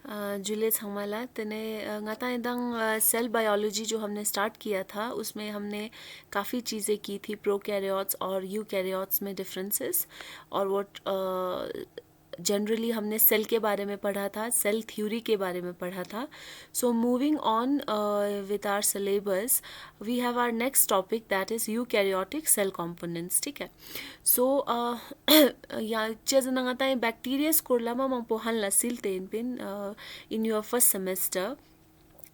जुले छंगमाला तने ngata दंग सेल बायोलॉजी जो हमने स्टार्ट किया था उसमें हमने काफ़ी चीज़ें की थी प्रोकैरियोट्स और यूकैरियोट्स में डिफरेंसेस और व्हाट जनरली हमने सेल के बारे में पढ़ा था, सेल थ्योरी के बारे में पढ़ा था. So moving on with our syllabus we have our next topic that is eukaryotic cell components. ठीक है. सो या चेजनंगाता बैक्टीरिया स्कोरलामा मंगपो हनला सिलतेन पिन in your first semester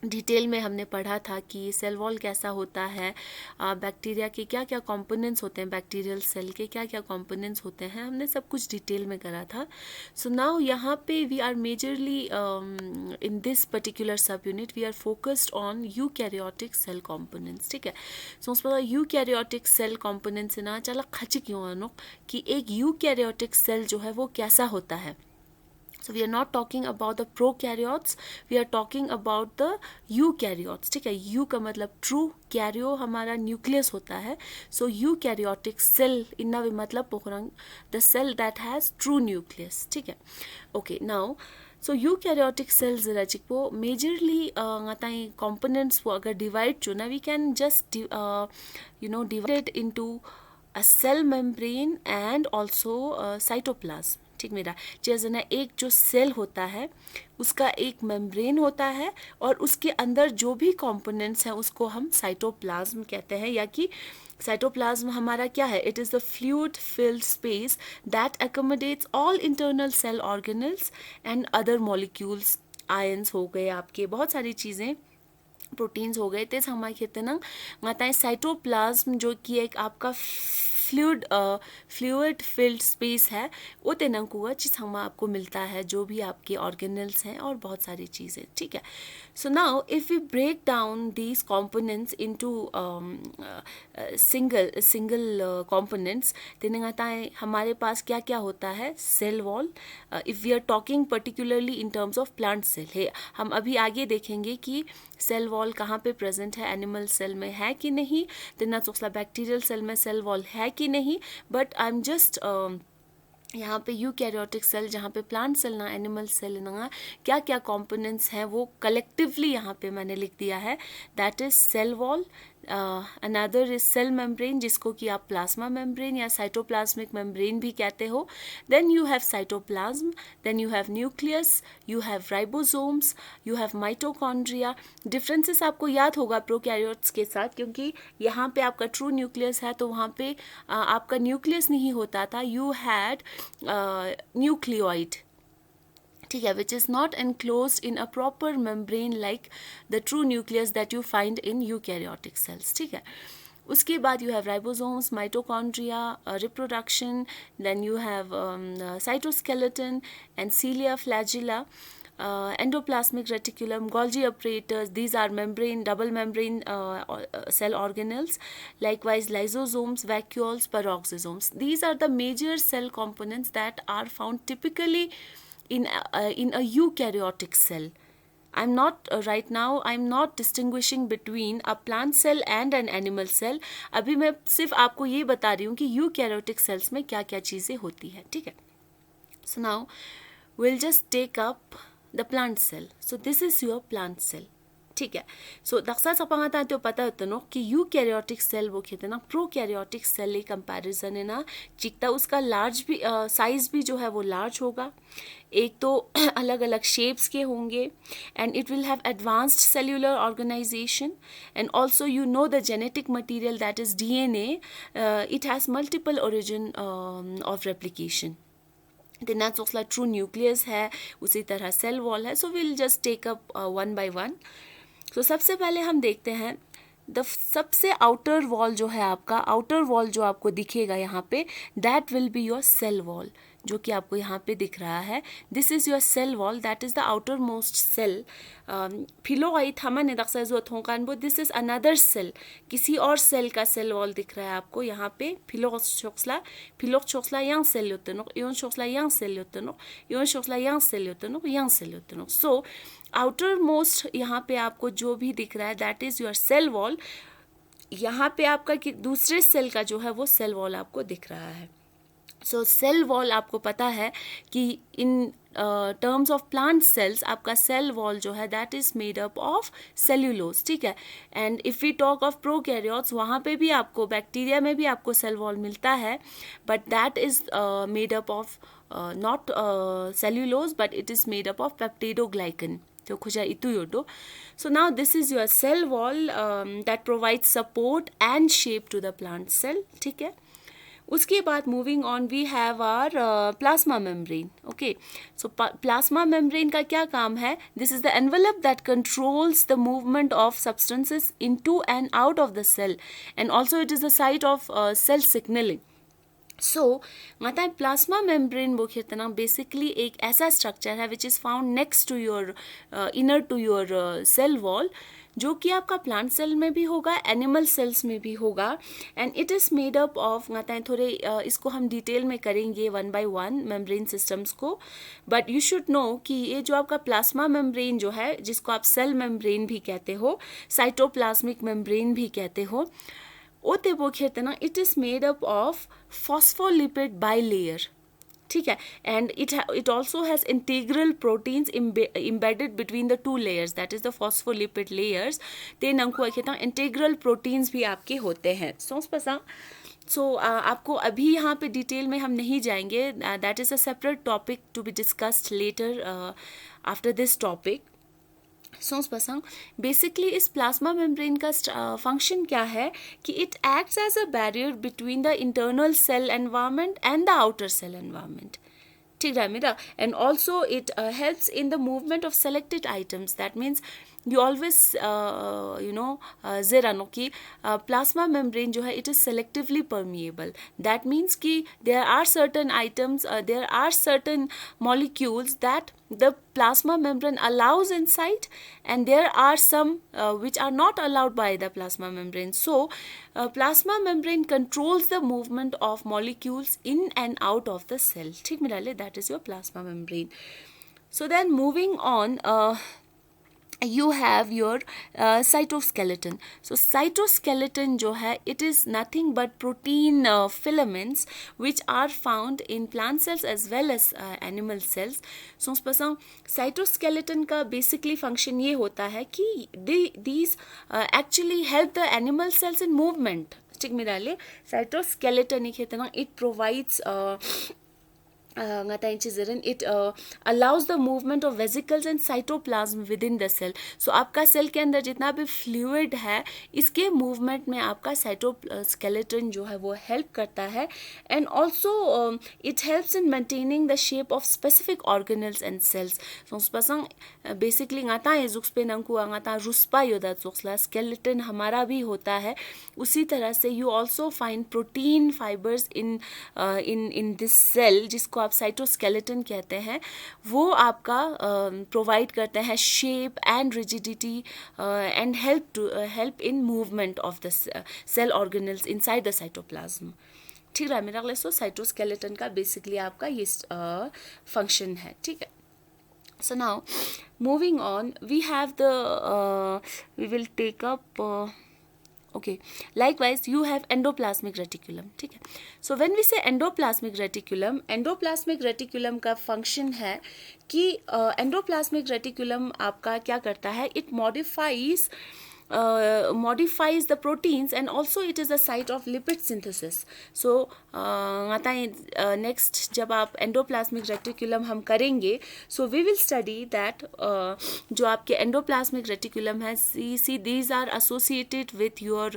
detail में हमने पढ़ा था कि सेल वॉल कैसा होता है, बैक्टीरिया के क्या क्या कंपोनेंट्स होते हैं, बैक्टीरियल सेल के क्या क्या कंपोनेंट्स होते हैं, हमने सब कुछ डिटेल में करा था. सो नाउ यहाँ पे we are majorly in this particular subunit we are focused on eukaryotic cell components. ठीक है. सो उस पर यूकैरियोटिक सेल कंपोनेंट्स ना चला खची क्यों कि एक यूकैरियोटिक सेल जो है वो कैसा होता है. So we are not talking about the prokaryotes, we are talking about the eukaryotes. ठीक है. यू का मतलब ट्रू, कैरियो हमारा न्यूक्लियस होता है. सो यूकैरियोटिक सेल इन्ना भी मतलब पोखरंग the cell that has true nucleus. ठीक है. Okay. Now so eukaryotic cells रचिको मेजरली ngataई components वो अगर डिवाइड जो ना we can just divide into a cell membrane and also cytoplasm. ठीक मेरा जैसे एक जो सेल होता है उसका एक मेम्ब्रेन होता है और उसके अंदर जो भी कंपोनेंट्स हैं उसको हम साइटोप्लाज्म कहते हैं. या कि साइटोप्लाज्म हमारा क्या है, it is the fluid filled space that accommodates all internal cell organelles and other molecules. Ions हो गए आपके, बहुत सारी चीज़ें, प्रोटीन्स हो गए. तेज हमारे कहते ना माता है साइटोप्लाज्म जो कि एक आपका फ्लूइड फिल्ड स्पेस है वो तेनंकुआ चीज़ हम आपको मिलता है जो भी आपके ऑर्गेनल्स हैं और बहुत सारी चीज़ें. ठीक है. So now if we break down these components into single components तेनंगाता है हमारे पास क्या क्या होता है. Cell wall, if we are talking particularly in terms of plant cell है. हम अभी आगे देखेंगे कि सेल वॉल कहाँ पे प्रेजेंट है, एनिमल सेल में है कि नहीं, तेना चोसला बैक्टीरियल सेल में सेल वॉल है कि नहीं. बट आई एम जस्ट यहाँ पे यूकैरियोटिक सेल जहाँ पे प्लांट सेल ना एनिमल सेल ना क्या क्या कंपोनेंट्स हैं वो कलेक्टिवली यहाँ पे मैंने लिख दिया है. That is cell wall, another is cell membrane जिसको कि आप प्लाज्मा मेम्ब्रेन या साइटोप्लाज्मिक मेम्ब्रेन भी कहते हो. Then you have cytoplasm, then you have nucleus, you have ribosomes, you have mitochondria. Differences आपको याद होगा प्रोकैरियोट्स के साथ क्योंकि यहाँ पे आपका ट्रू न्यूक्लियस है तो वहाँ पे आपका न्यूक्लियस नहीं होता था, यू हैड न्यूक्लियोइड. ठीक है, which is not enclosed in a proper membrane like the true nucleus that you find in eukaryotic cells. ठीक है. उसके बाद you have ribosomes, mitochondria, reproduction, then you have cytoskeleton and cilia, flagella, endoplasmic reticulum, Golgi apparatus. These are membrane, double membrane cell organelles. Likewise, lysosomes, vacuoles, peroxisomes. These are the major cell components that are found typically in a eukaryotic cell. I'm not right now I'm not distinguishing between a plant cell and an animal cell. अभी मैं सिर्फ आपको ये बता रही हूँ कि eukaryotic cells में क्या क्या चीज़ें होती है. ठीक है. So now we'll just take up the plant cell. So this is your plant cell. ठीक है. सो दक्सा सपांगा तो पता होता नो कि यूकैरियोटिक सेल वो कहते ना प्रोकैरियोटिक सेल कंपैरिजन है ना चिकता उसका लार्ज भी साइज भी जो है वो लार्ज होगा. एक तो अलग अलग शेप्स के होंगे and it will have advanced cellular organisation and also you know the genetic material that is DNA. It has multiple origin of replication. तेना चोसला ट्रू न्यूक्लियस है, उसी तरह सेल वॉल है. So will just take up one by one. तो सबसे पहले हम देखते हैं सबसे आउटर वॉल जो है आपका, आउटर वॉल जो आपको दिखेगा यहाँ पे that will be your cell wall जो कि आपको यहाँ पे दिख रहा है. This is your cell wall, that is the outermost cell. फिलोआई थमन दक्सा जो थोंकान वो दिस इज़ अनदर सेल, किसी और सेल का सेल वॉल दिख रहा है आपको यहाँ पे. फिलोक छोक्सला यांग सेल योतनो, योन छोक्सला यांग सेल योतनो, योन छोक्सला यांग सेल योतनो, यांग सेल योतनो. सो आउटर मोस्ट यहाँ पे आपको जो भी दिख रहा है that is your cell wall. यहाँ पे आपका दूसरे सेल का जो है वो सेल वॉल आपको दिख रहा है. सो सेल वॉल आपको पता है कि in terms of plant cells आपका सेल वॉल जो है that is made up of cellulose, ठीक है. And if we talk of prokaryotes, वहाँ पे भी आपको बैक्टीरिया में भी आपको सेल वॉल मिलता है, but that is made up of not cellulose, but it is made up of peptidoglycan. So खुजा इतु योटो. So now this is your cell wall that provides support and shape to the plant cell. ठीक है. उसके बाद moving on we have our plasma membrane. Okay, so plasma membrane का क्या काम है? This is the envelope that controls the movement of substances into and out of the cell, and also it is the site of cell signalling. So मतलब plasma membrane वो कितना basically एक ऐसा structure है which is found next to your inner to your cell wall, जो कि आपका plant cell में भी होगा, एनिमल सेल्स में भी होगा. And it is made up of मतलब थोड़े इसको हम डिटेल में करेंगे one by one membrane systems को. बट यू शुड नो कि ये जो आपका प्लाज्मा मेम्ब्रेन जो है, जिसको आप सेल मेम्ब्रेन भी कहते हो, साइटोप्लाज्मिक मेम्ब्रेन भी कहते हो, ओते वो कहते ना, it is made up of phospholipid bilayer, ठीक है. And it also has integral proteins embedded between the two layers, that is the phospholipid layers. Then हमको कहता है इंटीग्रल प्रोटीन्स भी आपके होते हैं. सो आपको अभी यहाँ पे डिटेल में हम नहीं जाएंगे, that is a separate topic to be discussed later after this topic. Basically इस प्लाज्मा मेम्ब्रेन का फंक्शन क्या है कि it acts as a barrier between the internal cell environment and the outer cell environment, ठीक है मेरा. And also it helps in the movement of selected items. That means you always ज़रा know कि plasma membrane जो है it is selectively permeable. That means कि there are certain items, there are certain molecules that the plasma membrane allows inside, and there are some which are not allowed by the plasma membrane. So plasma membrane controls the movement of molecules in and out of the cell, ठीक मिला ले, that is your plasma membrane. So then moving on, you have your cytoskeleton. So cytoskeleton जो है it is nothing but protein filaments which are found in plant cells as well as animal cells. So cytoskeleton का basically function ये होता है कि these actually help the animal cells in movement. ठीक मेरा ले, cytoskeleton एक है ना, it provides it allows the movement of vesicles and cytoplasm within the cell. So आपका सेल के अंदर जितना भी फ्लूइड है, इसके मूवमेंट में आपका साइटोस्केलेटन जो है वो हेल्प करता है. And also it helps in maintaining the shape of specific organelles and cells. Basically ngata है जुक्स पे नंकु ngata रुस्पा योदा जुक्सला स्केलेटन हमारा भी होता है. उसी तरह से you also find protein fibres in this cell, जिसको आप साइटोस्केलेटन कहते हैं. वो आपका प्रोवाइड करते हैं shape and rigidity and help in movement of the cell organelles inside the cytoplasm, ठीक है मेरा. सो साइटोस्केलेटन का बेसिकली आपका ये फंक्शन है, ठीक है. So now moving on, we have the we will take up okay, likewise you have endoplasmic reticulum, ठीक है. So when we say endoplasmic reticulum का function है कि endoplasmic reticulum आपका क्या करता है, it modifies the proteins, and also it is a site of lipid synthesis. So next जब आप endoplasmic reticulum हम करेंगे, so we will study that जो आपके endoplasmic reticulum है, see these are associated with your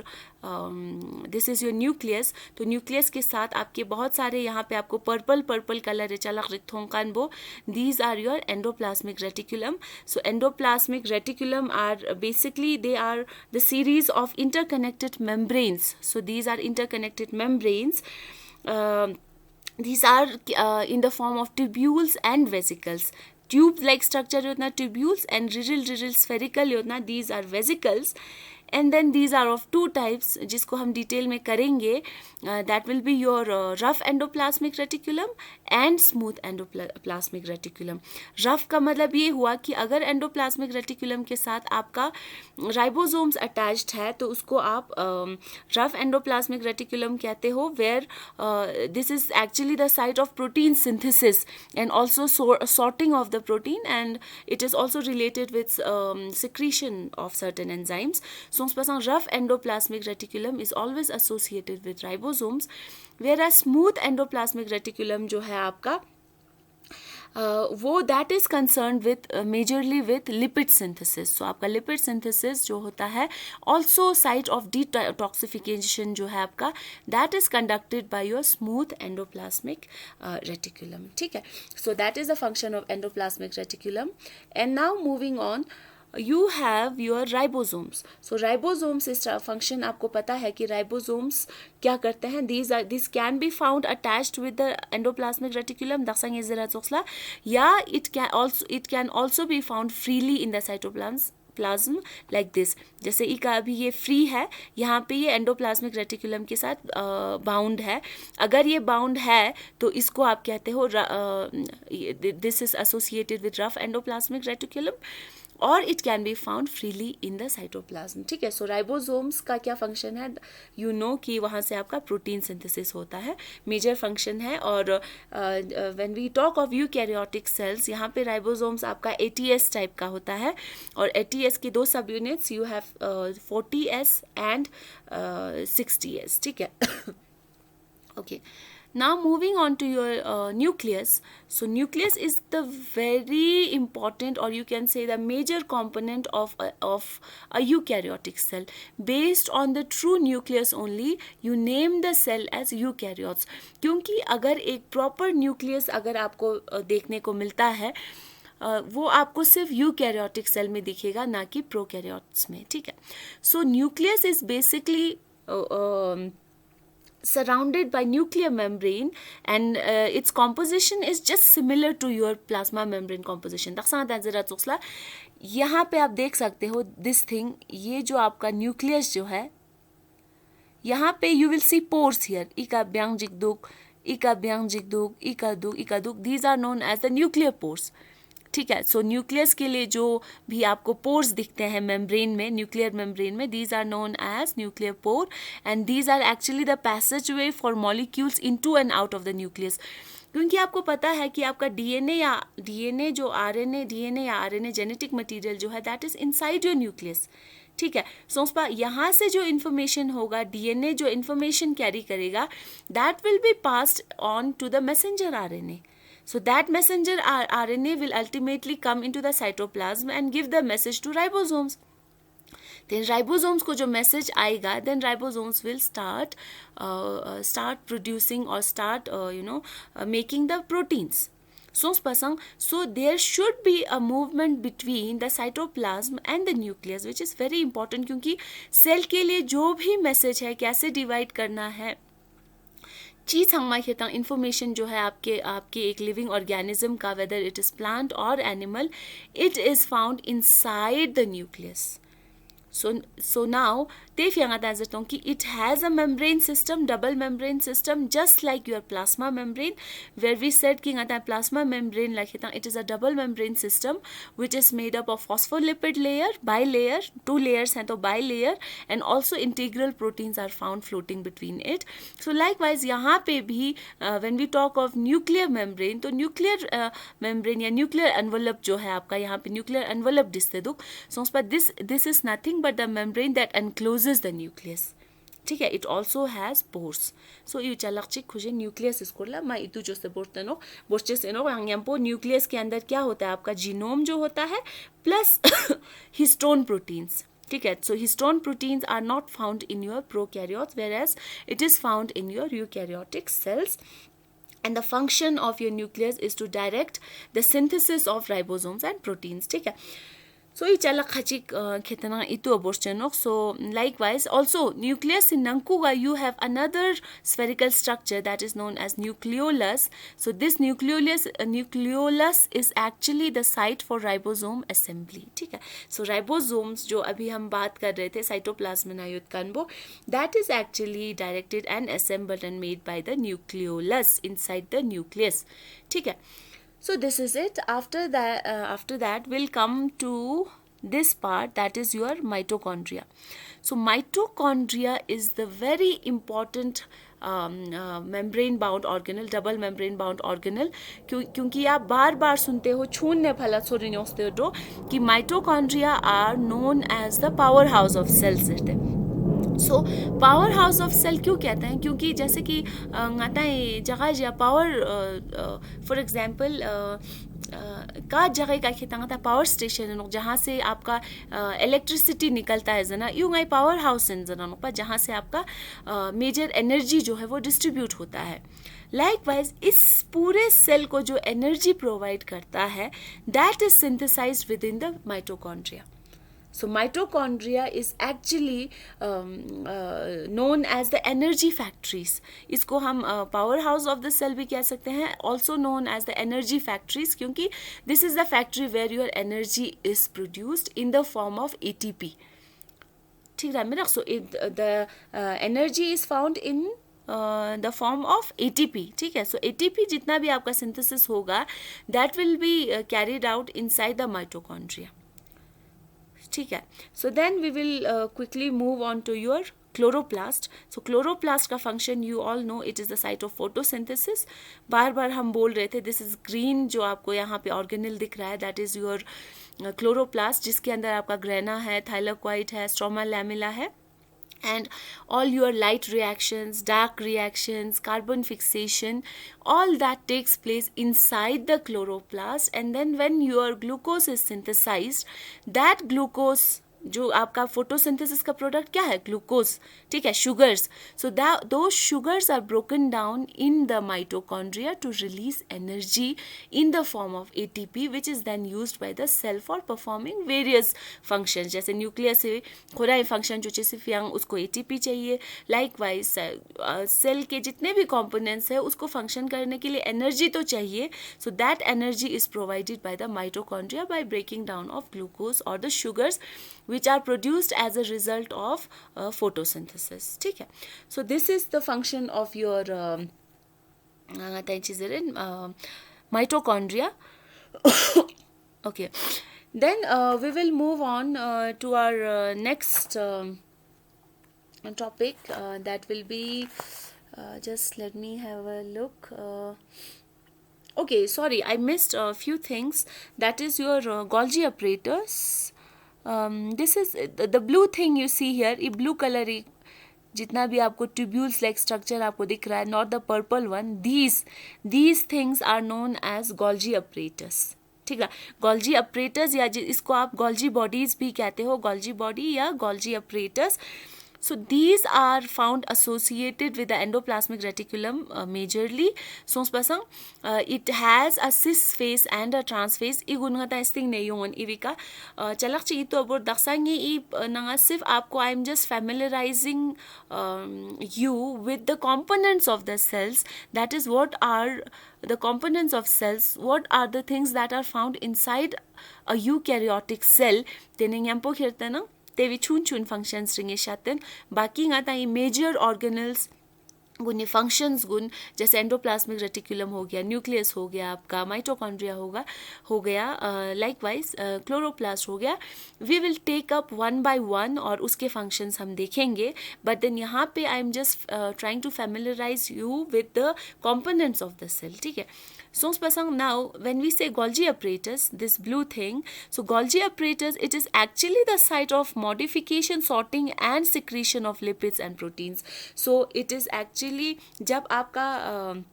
this is your nucleus. तो nucleus के साथ आपके बहुत सारे यहाँ पे आपको पर्पल कलर चलक रिक्थोंकान वो, these are your endoplasmic reticulum. So endoplasmic reticulum are basically they are the series of interconnected membranes. So these are interconnected membranes. These are in the form of tubules and vesicles. Tube like structure yotna tubules, and riddle spherical yotna these are vesicles. And then these are of two types, जिसको हम detail में करेंगे. That will be your rough endoplasmic reticulum and smooth endoplasmic reticulum. Rough का मतलब ये हुआ कि अगर एंडोप्लाज्मिक रेटिकुलम के साथ आपका राइबोसोम्स अटैच्ड है तो उसको आप रफ एंडोप्लाज्मिक रेटिकुलम कहते हो, where this is actually the site of protein synthesis and also sorting of the protein, and it is also related with secretion of certain enzymes. So rough endoplasmic reticulum is always associated with ribosomes, whereas smooth endoplasmic reticulum जो है आपका वो that is concern with majorly with lipid synthesis. So आपका lipid synthesis जो होता है, also site of detoxification जो है आपका, that is conducted by your smooth endoplasmic reticulum. ठीक है, so that is the function of endoplasmic reticulum. And now moving on, you have your ribosomes. So ribosomes is function आपको पता है कि ribosomes क्या करते हैं, these can be found attached with the endoplasmic reticulum दक्षांग इज़रा चोक्सला, या it can also be found freely in the cytoplasm like this. जैसे ई का अभी ये फ्री है, यहाँ पे ये एंडोप्लाज्मिक रेटिकुलम के साथ बाउंड है। अगर ये बाउंड है तो इसको आप कहते हो this is associated with rough endoplasmic reticulum, और it can be found freely in the cytoplasm. ठीक है, सो राइबोसोम्स का क्या फंक्शन है, यू नो कि वहाँ से आपका प्रोटीन सिंथेसिस होता है, मेजर फंक्शन है। और when we talk of eukaryotic cells, यहाँ पे राइबोसोम्स आपका ATS टाइप का होता है, और ATS की दो सब units, you have 40S and 60S। ठीक है okay, now moving on to your nucleus. So nucleus is the very important, or you can say the major component of a eukaryotic cell. Based on the true nucleus only you name the cell as eukaryotes, क्योंकि अगर एक proper nucleus अगर आपको देखने को मिलता है, वो आपको सिर्फ यूकैरियोटिक सेल में दिखेगा, ना कि प्रोकैरियोट्स में। ठीक है, सो nucleus is basically surrounded by nuclear membrane, and its composition is just similar to your plasma membrane composition. यहाँ पे आप देख सकते हो this thing, ये जो आपका न्यूक्लियस जो है, यहाँ पे you will see pores here, ikaduk, these are known as the nuclear pores. ठीक है, सो न्यूक्लियस के लिए जो भी आपको पोर्स दिखते हैं मेम्ब्रेन में, न्यूक्लियर मेम्ब्रेन में, these are known as nuclear pore, and these are actually the passage way for molecules into and out of the nucleus. क्योंकि आपको पता है कि आपका डीएनए या आरएनए जेनेटिक मटीरियल जो है, that is inside your nucleus. ठीक है, सो यहाँ से जो इन्फॉर्मेशन होगा, डीएनए जो इन्फॉर्मेशन कैरी करेगा, that will be passed on to the messenger RNA. So that messenger RNA will ultimately come into the cytoplasm and give the message to ribosomes. Then ribosomes को जो message आएगा, then ribosomes will start producing or start making the proteins. So there should be a movement between the cytoplasm and the nucleus, which is very important, क्योंकि cell के लिए जो भी message है, कैसे डिवाइड करना है, चीज़ हमारे खेता इंफॉर्मेशन जो है आपके एक लिविंग ऑर्गेनिज्म का, वेदर इट इज़ प्लांट और animal, it is found inside the nucleus. So now they कि it has a membrane system, double membrane system, just like your plasma membrane, where we said कि plasma membrane it is a double membrane system which is made up of phospholipid layer, bilayer, 2 layers हैं तो bilayer, and also integral proteins are found floating between it. So likewise यहाँ पे भी when we talk of nuclear membrane, तो nuclear membrane या nuclear envelope जो है आपका, यहाँ पे nuclear envelope दिसते दुख, so this is nothing but the membrane that encloses the nucleus. ठीक है, it also has pores. So you चलक खुजे nucleus इसको ला मैं इतु जो से बोर्चे से नो nucleus के अंदर क्या होता है, आपका जीनोम जो होता है प्लस histone proteins. ठीक है, so histone proteins are not found in your prokaryotes, whereas it is found in your eukaryotic cells. And the function of your nucleus is to direct the synthesis of ribosomes and proteins. ठीक है, So ichala khachik khetana itu abortion. So likewise also nucleus in nankuga you have another spherical structure that is known as nucleolus. So this nucleolus is actually the site for ribosome assembly. ठीक है. So ribosomes जो अभी हम बात कर रहे थे cytoplasm and यूतकान्बो, that is actually directed and assembled and made by the nucleolus inside the nucleus. ठीक है. So this is it. After that we'll come to this part, that is your mitochondria. So mitochondria is the very important membrane bound organelle, double membrane bound organelle. क्योंकि आप बार बार सुनते हो छूने फला सोरिनोस्ते हो कि mitochondria are known as the powerhouse of cells. So powerhouse of cell क्यों कहते हैं? क्योंकि जैसे कि जगह जगह पावर फॉर एग्जांपल का जगह का खेता पावर स्टेशन जहाँ से आपका इलेक्ट्रिसिटी निकलता है जना यूँ गई पावर हाउस जना जहाँ से आपका मेजर एनर्जी जो है वो डिस्ट्रीब्यूट होता है. लाइकवाइज इस पूरे सेल को जो एनर्जी प्रोवाइड करता है that is synthesised within the mitochondria. So mitochondria is actually known as the energy factories. इसको हम power house of the cell भी कह सकते हैं, also known as the energy factories, क्योंकि this is the factory where your energy is produced in the form of ATP. ठीक है मेरा. So the energy is found in the form of ATP. ठीक है. So ATP जितना भी आपका synthesis होगा that will be carried out inside the mitochondria. ठीक है. So then we will quickly move on to your chloroplast. So chloroplast का function you all know, it is the site of photosynthesis. बार बार हम बोल रहे थे this is green जो आपको यहाँ पे organelle दिख रहा है that is your chloroplast जिसके अंदर आपका grana है, thylakoid है, stroma lamella है. And all your light reactions, dark reactions, carbon fixation, all that takes place inside the chloroplast. And then when your glucose is synthesized, that glucose जो आपका photosynthesis का product क्या है? Glucose. ठीक है. Sugars. So those sugars are broken down in the mitochondria to release energy in the form of ATP, which is then used by the cell for performing various functions. जैसे nucleus से खुराई function जो चेसिफियांग उसको ATP चाहिए. Likewise cell के जितने भी components है उसको फंक्शन करने के लिए एनर्जी तो चाहिए. So that energy is provided by the mitochondria by breaking down of glucose और the sugars which are produced as a result of photosynthesis. ठीक है. So this is the function of your mitochondria. Okay. Then we will move on to our next topic that will be just let me have a look. Okay, sorry, I missed a few things. That is your Golgi apparatus. This is the blue thing you see here. ये blue color जितना भी आपको tubules like structure आपको दिख रहा है, not the purple one. These things are known as Golgi apparatus. ठीक है. Golgi apparatus या इसको आप Golgi bodies भी कहते हो, Golgi body या Golgi apparatus. So these are found associated with the endoplasmic reticulum majorly. So it has a cis phase and a trans phase. Igunata sting ne yon ivika. Chalak chi ito abor daksangi I nanga sif आपको I am just familiarizing you with the components of the cells. That is what are the components of cells. What are the things that are found inside a eukaryotic cell? Tening yampo khirte na. तेवी छून छून functions रिंगे शातन बाकी गाता ये major organelles गुने functions गुन जैसे एंडोप्लाज्मिक रेटिकुलम हो गया, न्यूक्लियस हो गया, आपका माइटोकॉन्ड्रिया हो गया, लाइकवाइज क्लोरोप्लास्ट हो गया. We will take up one by one और उसके फंक्शंस हम देखेंगे. बट देन यहाँ पे I am just trying to familiarise you with the components of the cell. ठीक है. So now when we say Golgi apparatus, this blue thing, so Golgi apparatus, it is actually the site of modification, sorting and secretion of lipids and proteins. So it is actually जब आपका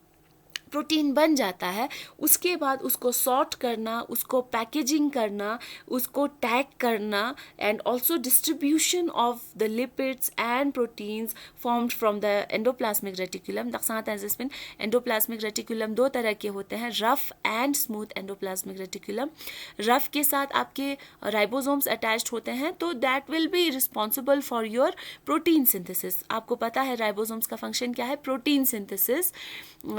protein बन जाता है, उसके बाद उसको sort करना, उसको पैकेजिंग करना, उसको टैग करना, and also distribution of the lipids and proteins formed from the endoplasmic reticulum. दक्षांत एंजिस्पिन एंडोप्लाज्मिक रेटिकुलम दो तरह के होते हैं, rough and smooth endoplasmic reticulum. Rough के साथ आपके राइबोसोम्स अटैच्ड होते हैं, तो that will be responsible for your protein synthesis. आपको पता है राइबोसोम्स का फंक्शन क्या है, protein synthesis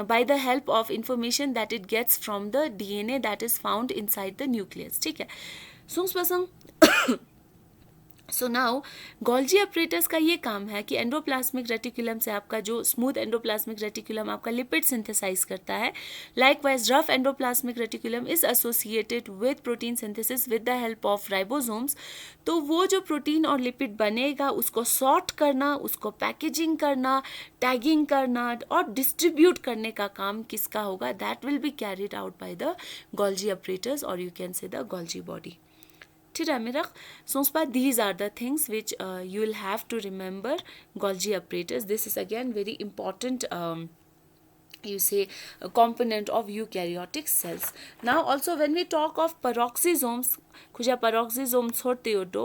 by the help of information that it gets from the DNA that is found inside the nucleus. ठीक है, सो नाउ गोल्जी अपरेटस का ये काम है कि एंडोप्लाज्मिक रेटिकुलम से आपका जो स्मूथ एंडोप्लाज्मिक रेटिकुलम आपका लिपिड सिंथेसाइज करता है, likewise rough endoplasmic reticulum is associated with protein synthesis with the help of ribosomes. तो वो जो प्रोटीन और लिपिड बनेगा उसको सॉर्ट करना, उसको पैकेजिंग करना, टैगिंग करना और डिस्ट्रीब्यूट करने का काम किसका होगा, that will be carried out by the Golgi apparatus और you can say the Golgi body. ठीक है मेरा सोचपा, these are the things which you will have to remember Golgi apparatus. This is again very important you say a component of eukaryotic cells. Now also when we talk of peroxisomes, kuja peroxisomes hote ho to,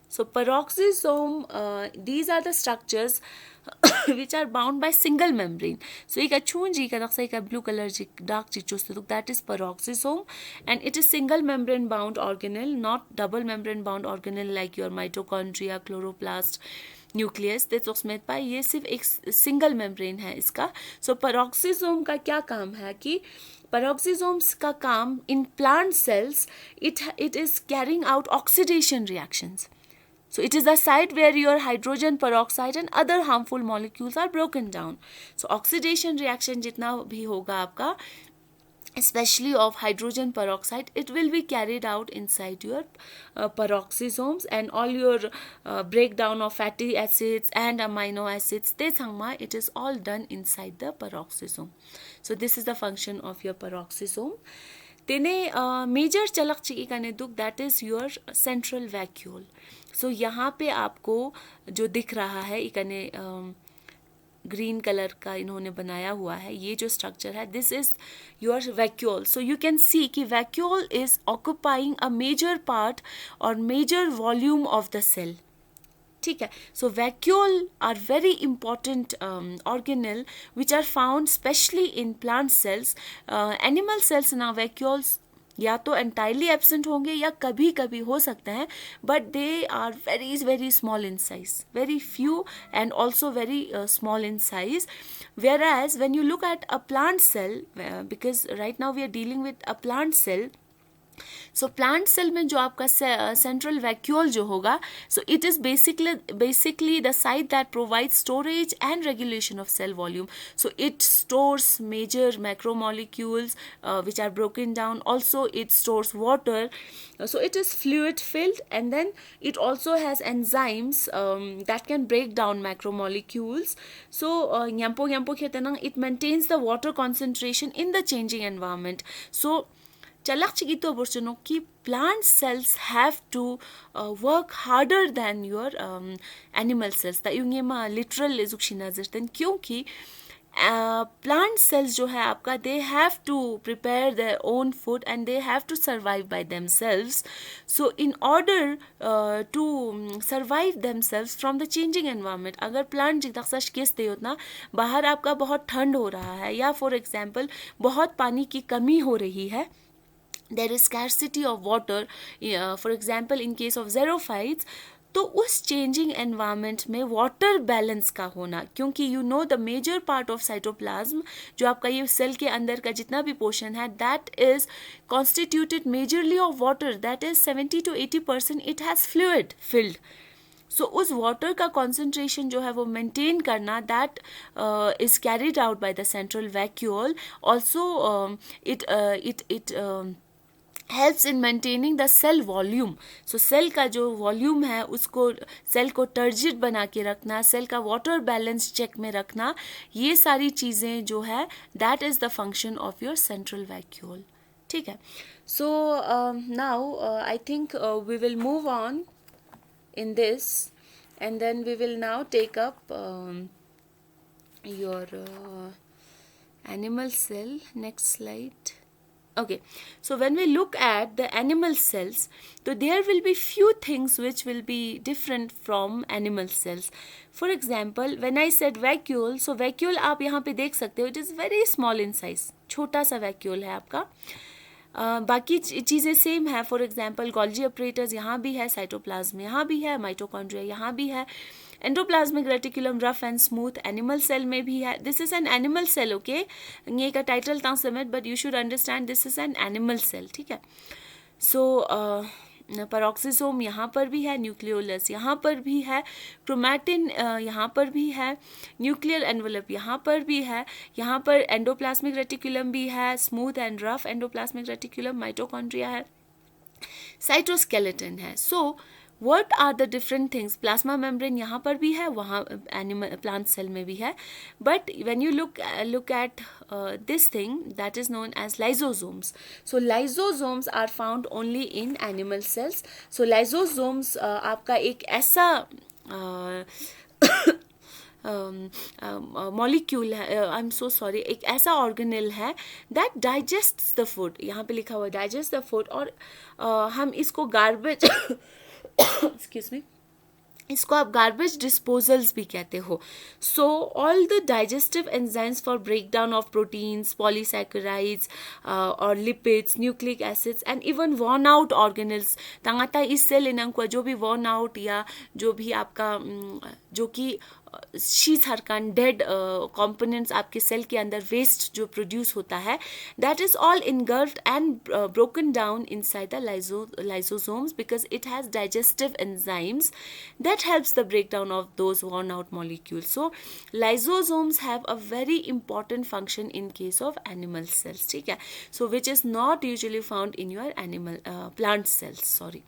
so peroxisome these are the structures which are bound by single membrane. So ika chunji ka daksa ika blue color ji dark ji chustu, that is peroxisome, and it is single membrane bound organelle, not double membrane bound organelle like your mitochondria, chloroplast, nucleus. तो उसमें पाए ये सिर्फ एक single membrane है इसका। सो peroxisome का क्या काम है कि पेरोक्सिसोम्स का काम इन plant sales it is carrying out oxidation reactions. So it is the site where your hydrogen peroxide and other harmful molecules are broken down. So oxidation reaction जितना भी होगा आपका, especially of hydrogen peroxide, it will be carried out inside your peroxisomes, and all your breakdown of fatty acids and amino acids, it is all done inside the peroxisome. So this is the function of your peroxisome. तेने major चलक चिकी कने दुख, that is your central vacuole. So यहाँ पे आपको जो दिख रहा है इकने ग्रीन कलर का इन्होंने बनाया हुआ है, ये जो स्ट्रक्चर है, this is your vacuole. So you can see कि vacuole is occupying a major part और major volume of the cell. ठीक है, so vacuole are very important organelle which are found specially in plant cells. Animal cells ना vacuoles या तो entirely absent होंगे या कभी कभी हो सकते हैं, but they are very very small in size, very few and also very small in size. whereas when you look at a plant cell, because right now we are dealing with a plant cell, so plant cell में जो आपका central vacuole जो होगा, so it is basically the site that provide storage and regulation of cell volume. So it stores major macromolecules which are broken down. Also it stores water, so it is fluid filled, and then it also has enzymes that can break down macromolecules. So it maintains the water concentration in the changing environment. So चलक चिकितो बोर्चनो कि plant cells have to work harder than your animal cells. ता यूँगे माँ literal इजुक्षी नजर तन, क्योंकि plant cells जो है आपका, they have to prepare their own food and they have to survive by themselves. So in order to survive themselves from the changing environment, अगर plant जितना सच केस दे उतना बाहर आपका बहुत ठंड हो रहा है या for example बहुत पानी की कमी हो रही है, there is scarcity of water, for example in case of xerophytes, तो उस चेंजिंग एनवायरनमेंट में वाटर बैलेंस का होना, क्योंकि you know the major part of cytoplasm जो आपका ये सेल के अंदर का जितना भी पोर्शन है, that is constituted majorly of water, that is 70 to 80% it has fluid filled. So उस वाटर का कॉन्सेंट्रेशन जो है वो मेंटेन करना, that is carried out by the central vacuole. Also it helps in maintaining the cell volume. So सेल का जो volume है उसको, सेल को टर्जिड बना के रखना, सेल का वाटर बैलेंस चेक में रखना, ये सारी चीज़ें जो है that is the function of your central vacuole. ठीक है, so now I think we will move on in this, and then we will now take up your animal cell. Next slide. Okay, so when we look at the animal cells, so there will be few things which will be different from animal cells. For example, when I said vacuole, so vacuole आप यहाँ पे देख सकते हो, it is very small in size, छोटा सा vacuole है आपका. बाकी चीज़ें सेम है. फॉर एग्जाम्पल गोल्जी ऑपरेटर्स यहाँ भी है, साइटोप्लाज्म यहाँ भी है, माइटोकॉन्ड्रिया यहाँ भी है, endoplasmic reticulum rough and smooth animal cell में भी है. This is an animal cell. Okay, ये का टाइटल था समिट, but you should understand this is an animal cell. ठीक है. सो पैरोक्सिसोम यहाँ पर भी है, न्यूक्लियोलस यहाँ पर भी है, क्रोमैटिन यहाँ पर भी है, न्यूक्लियर एनवलप यहाँ पर भी है, यहाँ पर एंडोप्लाज्मिक रेटिकुलम भी है, smooth and rough endoplasmic reticulum, mitochondria है, साइटोस्केलेटन है. सो what are the different things? Plasma membrane यहाँ पर भी है, वहाँ एनिमल प्लांट सेल में भी है. But when you look at this thing that is known as lysosomes. So lysosomes are found only in animal cells. So lysosomes आपका एक ऐसा मॉलिक्यूल है, आई एम सो सॉरी, एक ऐसा ऑर्गेनेल है दैट डाइजेस्ट्स द फूड. यहाँ पे लिखा हुआ डाइजेस्ट द फूड. और हम इसको गार्बेज excuse me, इसको आप गार्बेज डिस्पोजल्स भी कहते हो. So all the digestive enzymes for break down of proteins, polysaccharides और lipids, nucleic acids and even worn out organelles. तंगाता इससे लेना जो भी वॉर्न आउट या जो भी आपका जो कि शीज हरकान डेड कंपोनेंट्स आपके सेल के अंदर वेस्ट जो प्रोड्यूस होता है, that is all इनगल्फ्ड and broken down inside the lysosomes because it has digestive enzymes that helps the breakdown of those worn out molecules. So lysosomes have a very important function in case of animal cells. ठीक है. So which is not usually found in your animal plant cells. Sorry.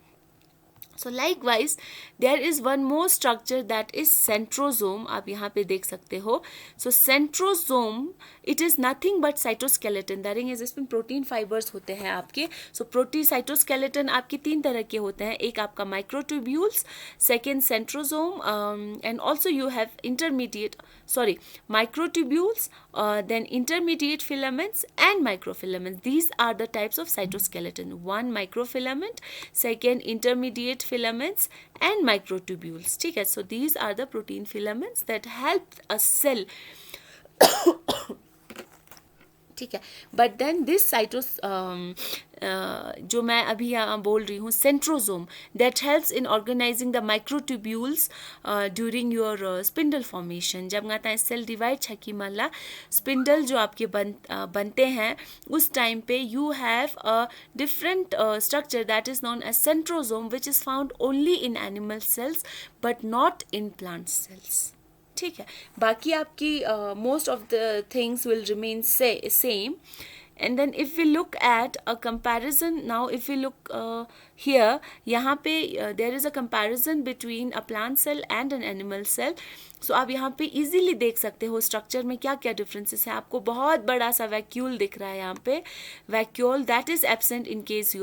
So likewise there is one more structure that is centrosome. आप यहाँ पे देख सकते हो. So centrosome it is nothing but cytoskeleton. That is इसमें protein fibres होते हैं आपके. So प्रोटीन साइटोस्केलेटन आपके तीन तरह के होते हैं. एक आपका microtubules, second centrosome, and also you have microtubules, then intermediate filaments and microfilaments. These are the types of cytoskeleton. One microfilament, second intermediate filaments and microtubules. ठीक है. So these are the protein filaments that help a cell ठीक है. But then this जो मैं अभी यहाँ बोल रही हूँ centrosome, that helps in organising the microtubules during your spindle formation. जब गाता है सेल डिवाइड छकी माला स्पिंडल जो आपके बनते हैं उस टाइम पे you have a different structure that is known as centrosome which is found only in animal cells but not in plant cells. ठीक है. बाकी आपकी most of the things will remain same. And then if we look at a comparison, now if we look here, यहाँ पे there is a comparison between a plant cell and an animal cell. So आप यहाँ पे easily देख सकते हो structure में क्या क्या डिफरेंसेस है. आपको बहुत बड़ा सा वैक्यूल दिख रहा है यहाँ पे, vacuole that is absent in case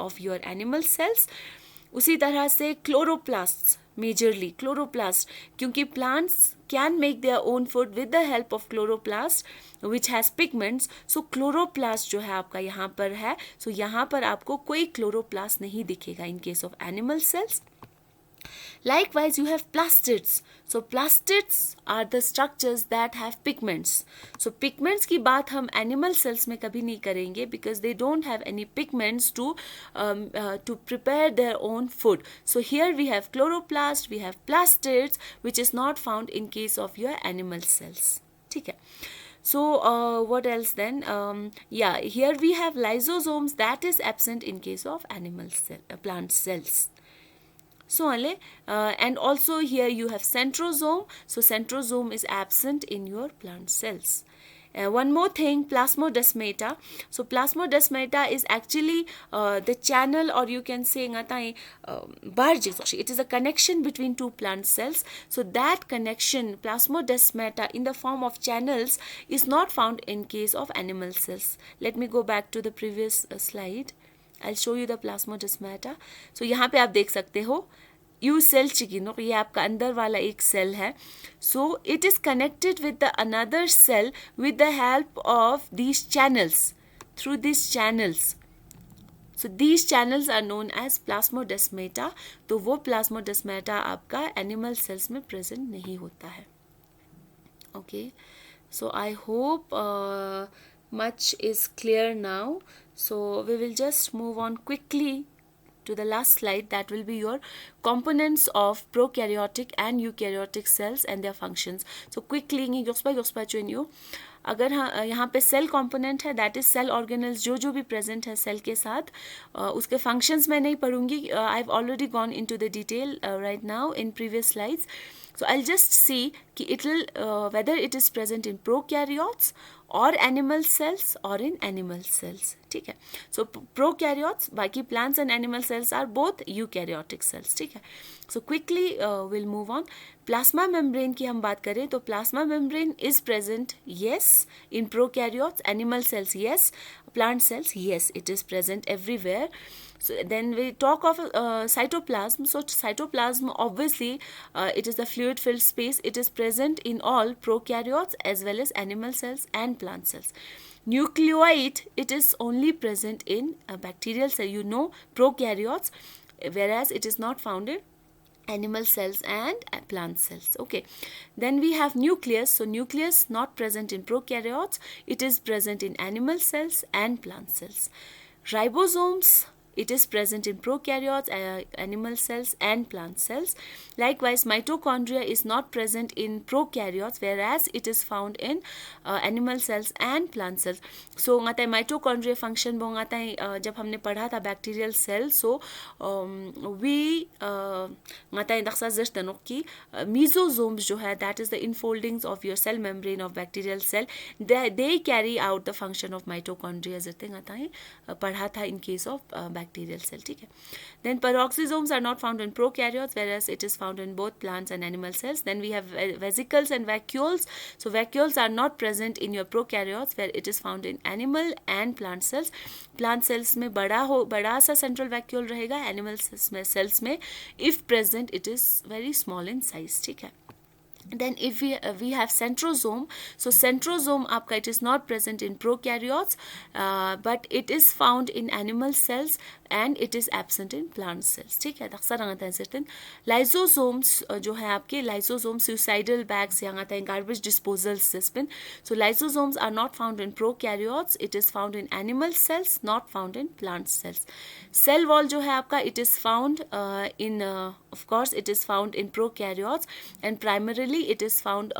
of your animal cells. उसी तरह से क्लोरोप्लास्ट्स, मेजरली क्लोरोप्लास्ट, क्योंकि plants can make their own food with the help of chloroplast which has pigments. So chloroplast जो है आपका यहाँ पर है. सो यहाँ पर आपको कोई क्लोरोप्लास्ट नहीं दिखेगा in case of animal cells. Likewise, you have plastids. So plastids are the structures that have pigments. So pigments की बात हम animal cells में कभी नहीं करेंगे because they don't have any pigments to prepare their own food. So here we have chloroplast, we have plastids, which is not found in case of your animal cells. ठीक है. So what else then? Here we have lysosomes that is absent in case of plant cells. So and also here you have centrosome. So centrosome is absent in your plant cells. One more thing, plasmodesmata. So plasmodesmata is actually the channel, or you can say it is a connection between two plant cells. So that connection, plasmodesmata in the form of channels, is not found in case of animal cells. Let me go back to the previous slide. I'll show you the plasmodesmata. So यहाँ पे आप देख सकते हो you cell चिकिनो, ये आपका अंदर वाला एक सेल है. So it is connected with the another cell with the help of these channels, through these channels. So these channels are known as plasmodesmata. तो वो plasmodesmata आपका animal cells में present नहीं होता है. Okay, so I hope much is clear now. So we will just move on quickly to the last slide. That will be your components of prokaryotic and eukaryotic cells and their functions. So quickly yoxpa you अगर यहाँ पे cell component है, that is cell organelles जो भी present है cell के साथ, उसके फंक्शंस मैं नहीं पढ़ूंगी. I have already gone into the detail right now in previous slides. So I'll just see कि it will whether it is present in prokaryotes or animal cells or in animal cells. ठीक है. So prokaryotes, बाकी plants and animal cells are both eukaryotic cells. ठीक है. So quickly we'll move on. Plasma membrane की हम बात करें तो plasma membrane is present, yes, in prokaryotes. Animal cells, yes. Plant cells, yes, it is present everywhere. So then we talk of cytoplasm. So cytoplasm, obviously, it is the fluid-filled space. It is present in all prokaryotes as well as animal cells and plant cells. Nucleoid, it is only present in bacterial cell. You know, prokaryotes, whereas it is not found in animal cells and plant cells. Okay, then we have nucleus. So nucleus not present in prokaryotes. It is present in animal cells and plant cells. Ribosomes, it is present in prokaryotes, animal cells and plant cells. Likewise, mitochondria is not present in prokaryotes, whereas it is found in animal cells and plant cells. So ngatai mitochondria function bo ngatai जब हमने पढ़ा था bacterial cell, so we ngatai daksa zertanok ki mesosomes जो है, that is the infoldings of your cell membrane of bacterial cell, they carry out the function of mitochondria zerte ngatai पढ़ा था in case of bacterial cell. ठीक है. Then peroxisomes are not found in prokaryotes, whereas it is found in both plants and animal cells. Then we have vesicles and vacuoles. So vacuoles are not present in your prokaryotes, where it is found in animal and plant cells. Plant cells में बड़ा सा central vacuole रहेगा, animal cells में if present it is very small in size. ठीक है. Then if we have centrosome, so centrosome आपका it is not present in prokaryotes, but it is found in animal cells and it is absent in plant cells. ठीक है. अक्सर आता है certain lysosomes जो है आपके lysosomes suicidal bags यहाँ आता है garbage disposal system. So lysosomes are not found in prokaryotes. It is found in animal cells, not found in plant cells. Cell wall जो है आपका it is found in of course it is found in prokaryotes, and primarily it is found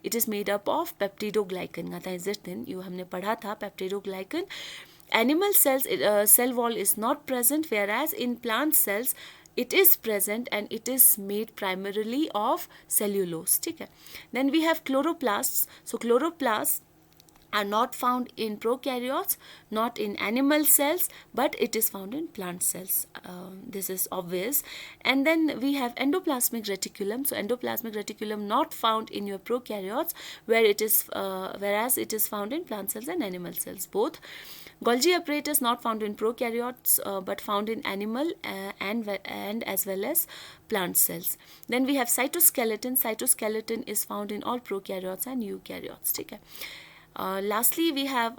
it is made up of peptidoglycan. आता है certain you हमने पढ़ा था peptidoglycan. Animal cells cell wall is not present, whereas in plant cells it is present and it is made primarily of cellulose. ठीक है. Then we have chloroplasts. So chloroplasts are not found in prokaryotes, not in animal cells, but it is found in plant cells. This is obvious. And then we have endoplasmic reticulum. So endoplasmic reticulum not found in your prokaryotes, where it is whereas it is found in plant cells and animal cells both. Golgi apparatus not found in prokaryotes, but found in animal and as well as plant cells. Then we have cytoskeleton. Cytoskeleton is found in all prokaryotes and eukaryotes. ठीक है. Lastly, we have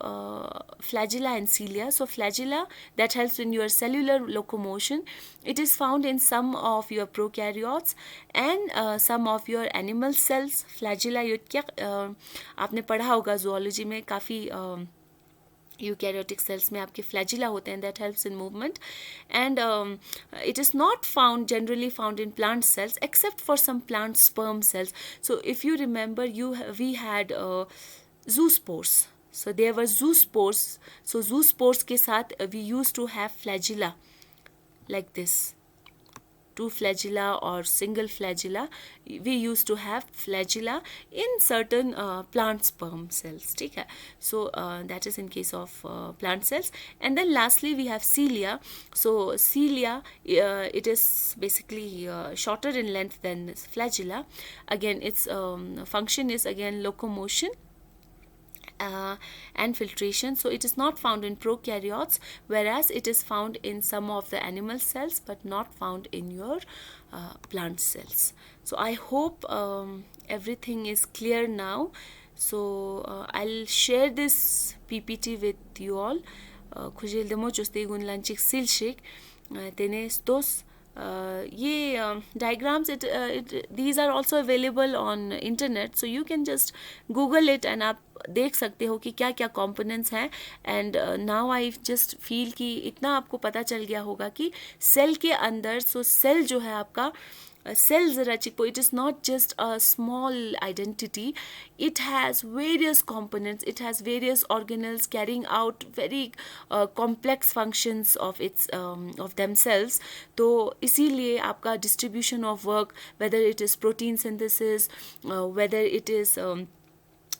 flagella and cilia. So flagella that helps in your cellular locomotion. It is found in some of your prokaryotes and some of your animal cells. Flagella आपने पढ़ा होगा zoology में काफ़ी eukaryotic cells में आपके flagella होते हैं, that helps in movement, and it is not found generally found in plant cells except for some plant sperm cells. So if you remember, we had zoospores. So there were zoospores. So zoospores के साथ we used to have flagella like this. Two flagella or single flagella. We used to have flagella in certain plant sperm cells. ठीक है. So that is in case of plant cells. And then lastly we have cilia. So cilia it is basically shorter in length than flagella. Again its function is again locomotion. and filtration. So it is not found in prokaryotes, whereas it is found in some of the animal cells but not found in your plant cells. So I hope everything is clear now. So I'll share this PPT with you all. Khujil demo choste gun lanchik silshik tenes dos ये diagrams these are also available on internet, so you can just google it and आप देख सकते हो कि क्या क्या components हैं. And now I just feel कि इतना आपको पता चल गया होगा कि सेल के अंदर, so सेल जो है आपका cell zara chikpo, it is not just a small identity, it has various components, it has various organelles carrying out very complex functions of its of themselves. तो इसीलिए आपका distribution of work, whether it is protein synthesis, whether it is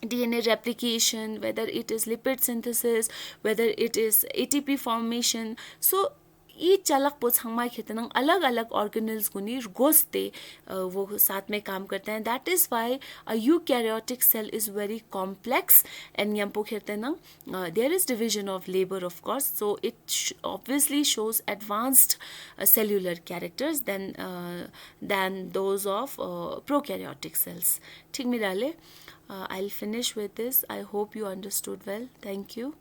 DNA replication, whether it is lipid synthesis, whether it is ATP formation, so ये चलक पोच हमारे खेतनंग अलग अलग organelles गुनी गोस्ते वो साथ में काम करते हैं. That is why a eukaryotic cell is very complex and यंपो खेतनंग there is division of labour of course, so it obviously shows advanced cellular characters than those of prokaryotic cells. ठीक मिलाले. I'll finish with this. I hope you understood well. Thank you.